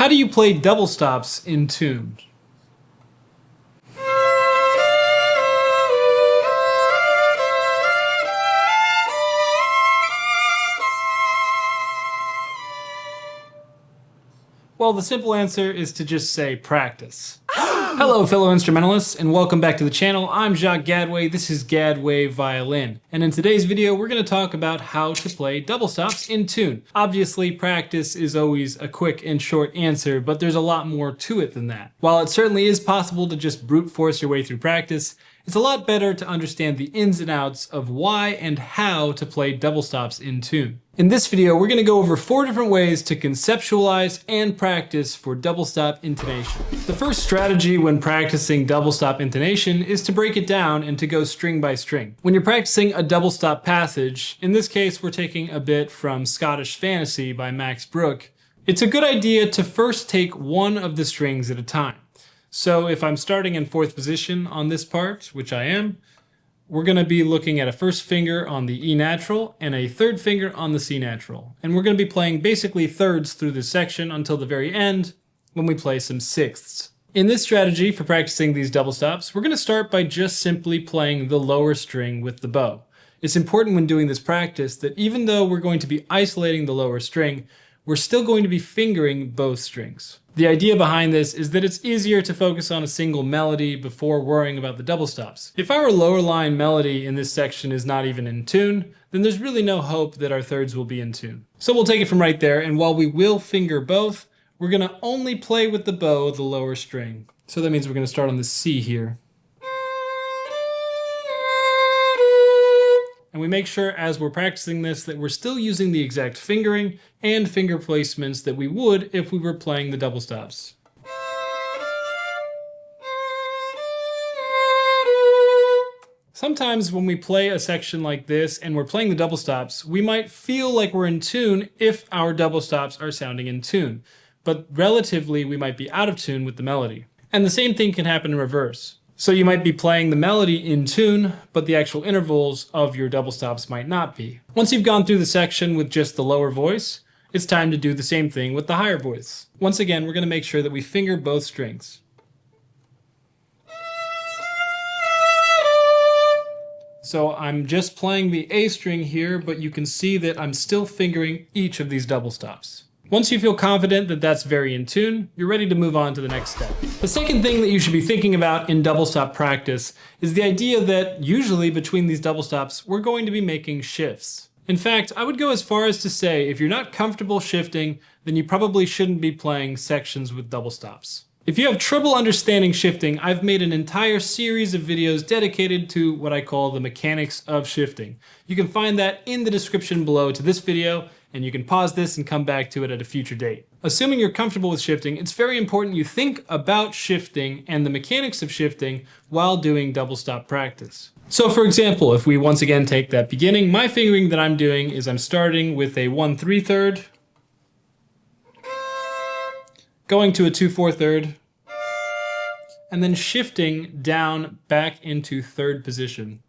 How do you play double stops in tune? Well, the simple answer is to just say practice. Hello, fellow instrumentalists, and welcome back to the channel. I'm Jacques Gadway, this is Gadway Violin. And in today's video, we're going to talk about how to play double stops in tune. Obviously, practice is always a quick and short answer, but there's a lot more to it than that. While it certainly is possible to just brute force your way through practice, it's a lot better to understand the ins and outs of why and how to play double stops in tune. In this video, we're going to go over 4 different ways to conceptualize and practice for double stop intonation. The first strategy when practicing double stop intonation is to break it down and to go string by string. When you're practicing a double stop passage, in this case we're taking a bit from Scottish Fantasy by Max Bruch, it's a good idea to first take one of the strings at a time. So if I'm starting in 4th position on this part, which I am, we're going to be looking at a first finger on the E natural and a third finger on the C natural. And we're going to be playing basically thirds through this section until the very end when we play some sixths. In this strategy for practicing these double stops, we're going to start by just simply playing the lower string with the bow. It's important when doing this practice that even though we're going to be isolating the lower string, we're still going to be fingering both strings. The idea behind this is that it's easier to focus on a single melody before worrying about the double stops. If our lower line melody in this section is not even in tune, then there's really no hope that our thirds will be in tune. So we'll take it from right there, and while we will finger both, we're going to only play with the bow the lower string. So that means we're going to start on the C here. And we make sure as we're practicing this that we're still using the exact fingering and finger placements that we would if we were playing the double stops. Sometimes when we play a section like this and we're playing the double stops, we might feel like we're in tune if our double stops are sounding in tune, but relatively we might be out of tune with the melody. And the same thing can happen in reverse. So you might be playing the melody in tune, but the actual intervals of your double stops might not be. Once you've gone through the section with just the lower voice, it's time to do the same thing with the higher voice. Once again, we're going to make sure that we finger both strings. So I'm just playing the A string here, but you can see that I'm still fingering each of these double stops. Once you feel confident that that's very in tune, you're ready to move on to the next step. The second thing that you should be thinking about in double stop practice is the idea that usually between these double stops, we're going to be making shifts. In fact, I would go as far as to say if you're not comfortable shifting, then you probably shouldn't be playing sections with double stops. If you have trouble understanding shifting, I've made an entire series of videos dedicated to what I call the mechanics of shifting. You can find that in the description below to this video, and you can pause this and come back to it at a future date. Assuming you're comfortable with shifting, it's very important you think about shifting and the mechanics of shifting while doing double stop practice. So for example, if we once again take that beginning, my fingering that I'm doing is I'm starting with a 1/3, going to a 2/4, and then shifting down back into 3rd position.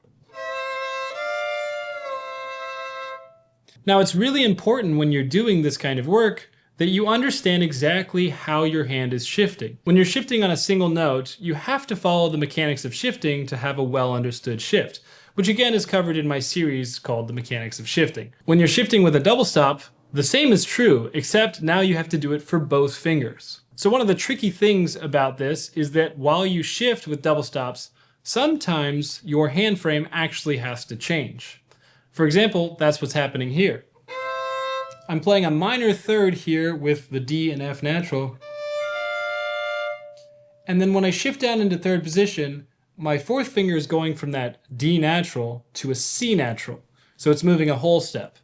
Now it's really important when you're doing this kind of work that you understand exactly how your hand is shifting. When you're shifting on a single note, you have to follow the mechanics of shifting to have a well understood shift, which again is covered in my series called The Mechanics of Shifting. When you're shifting with a double stop, the same is true, except now you have to do it for both fingers. So one of the tricky things about this is that while you shift with double stops, sometimes your hand frame actually has to change. For example, that's what's happening here. I'm playing a minor third here with the D and F natural. And then when I shift down into 3rd position, my 4th finger is going from that D natural to a C natural. So it's moving a whole step.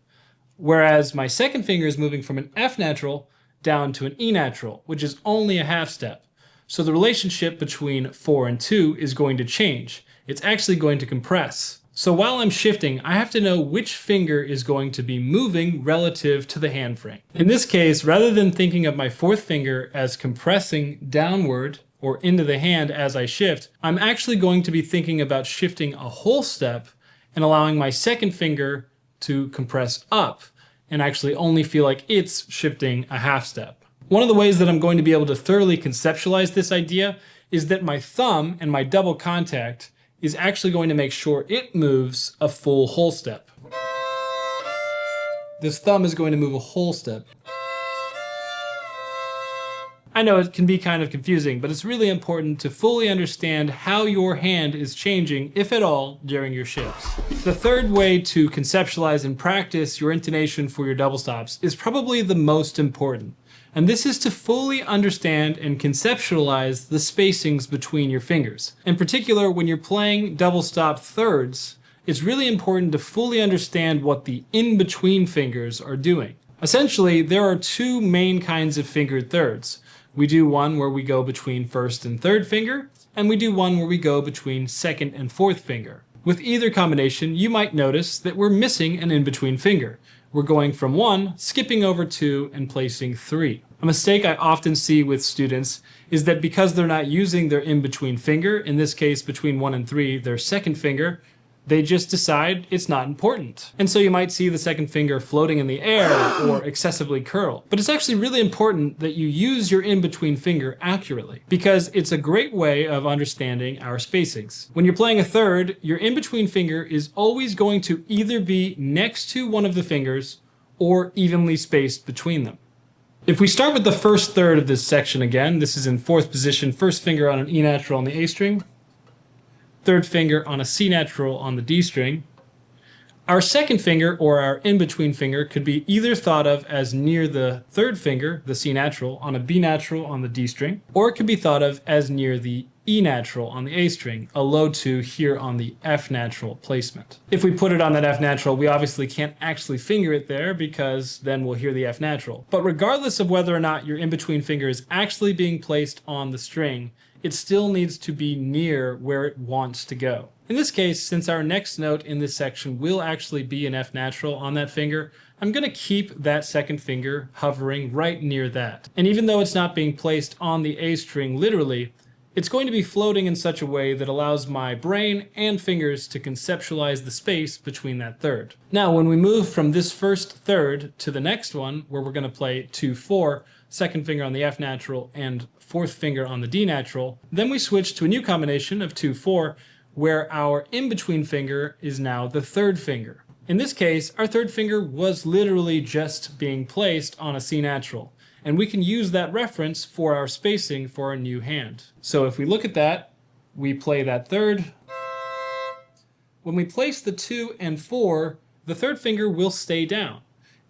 Whereas my 2nd finger is moving from an F natural down to an E natural, which is only a half step. So the relationship between 4 and 2 is going to change. It's actually going to compress. So while I'm shifting, I have to know which finger is going to be moving relative to the hand frame. In this case, rather than thinking of my 4th finger as compressing downward or into the hand as I shift, I'm actually going to be thinking about shifting a whole step and allowing my 2nd finger to compress up and actually only feel like it's shifting a half step. One of the ways that I'm going to be able to thoroughly conceptualize this idea is that my thumb and my double contact is actually going to make sure it moves a full whole step. This thumb is going to move a whole step. I know it can be kind of confusing, but it's really important to fully understand how your hand is changing, if at all, during your shifts. The third way to conceptualize and practice your intonation for your double stops is probably the most important. And this is to fully understand and conceptualize the spacings between your fingers. In particular, when you're playing double stop thirds, it's really important to fully understand what the in-between fingers are doing. Essentially, there are two main kinds of fingered thirds. We do one where we go between first and third finger, and we do one where we go between second and fourth finger. With either combination, you might notice that we're missing an in-between finger. We're going from 1, skipping over 2, and placing 3. A mistake I often see with students is that because they're not using their in-between finger, in this case between 1 and 3, their second finger, they just decide it's not important. And so you might see the second finger floating in the air or excessively curl. But it's actually really important that you use your in-between finger accurately, because it's a great way of understanding our spacings. When you're playing a third, your in-between finger is always going to either be next to one of the fingers or evenly spaced between them. If we start with the first third of this section again, this is in fourth position, first finger on an E natural on the A string, third finger on a C natural on the D string. Our second finger, or our in-between finger, could be either thought of as near the third finger, the C natural, on a B natural on the D string, or it could be thought of as near the E natural on the A string, a low 2 here on the F natural placement. If we put it on that F natural, we obviously can't actually finger it there because then we'll hear the F natural. But regardless of whether or not your in-between finger is actually being placed on the string, it still needs to be near where it wants to go. In this case, since our next note in this section will actually be an F natural on that finger, I'm going to keep that second finger hovering right near that. And even though it's not being placed on the A string literally, it's going to be floating in such a way that allows my brain and fingers to conceptualize the space between that third. Now, when we move from this first third to the next one, where we're going to play 2-4, second finger on the F natural and fourth finger on the D natural, then we switch to a new combination of 2-4, where our in-between finger is now the third finger. In this case, our third finger was literally just being placed on a C natural, and we can use that reference for our spacing for our new hand. So if we look at that, we play that third. When we place the 2 and 4, the third finger will stay down.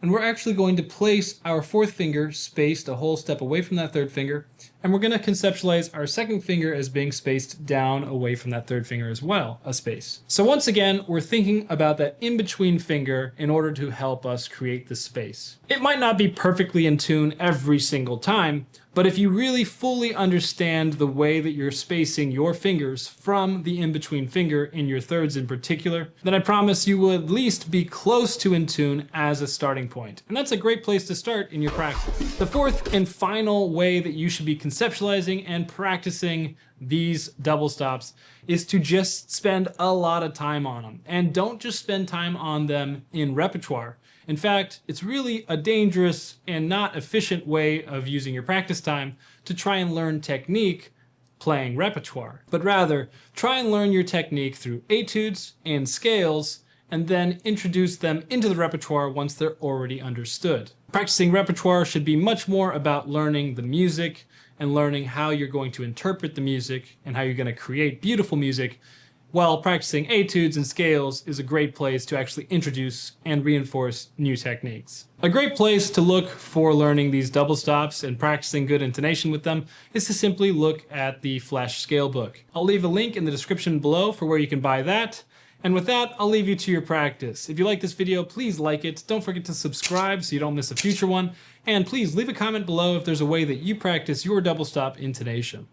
And we're actually going to place our fourth finger spaced a whole step away from that third finger, and we're going to conceptualize our second finger as being spaced down away from that third finger as well, a space. So once again, we're thinking about that in-between finger in order to help us create the space. It might not be perfectly in tune every single time, but if you really fully understand the way that you're spacing your fingers from the in-between finger in your thirds in particular, then I promise you will at least be close to in tune as a starting point. And that's a great place to start in your practice. The fourth and final way that you should be conceptualizing and practicing these double stops is to just spend a lot of time on them. And don't just spend time on them in repertoire. In fact, it's really a dangerous and not efficient way of using your practice time to try and learn technique playing repertoire. But rather, try and learn your technique through etudes and scales, and then introduce them into the repertoire once they're already understood. Practicing repertoire should be much more about learning the music and learning how you're going to interpret the music and how you're going to create beautiful music, while practicing etudes and scales is a great place to actually introduce and reinforce new techniques. A great place to look for learning these double stops and practicing good intonation with them is to simply look at the Flash Scale book. I'll leave a link in the description below for where you can buy that. And with that, I'll leave you to your practice. If you like this video, please like it. Don't forget to subscribe so you don't miss a future one. And please leave a comment below if there's a way that you practice your double stop intonation.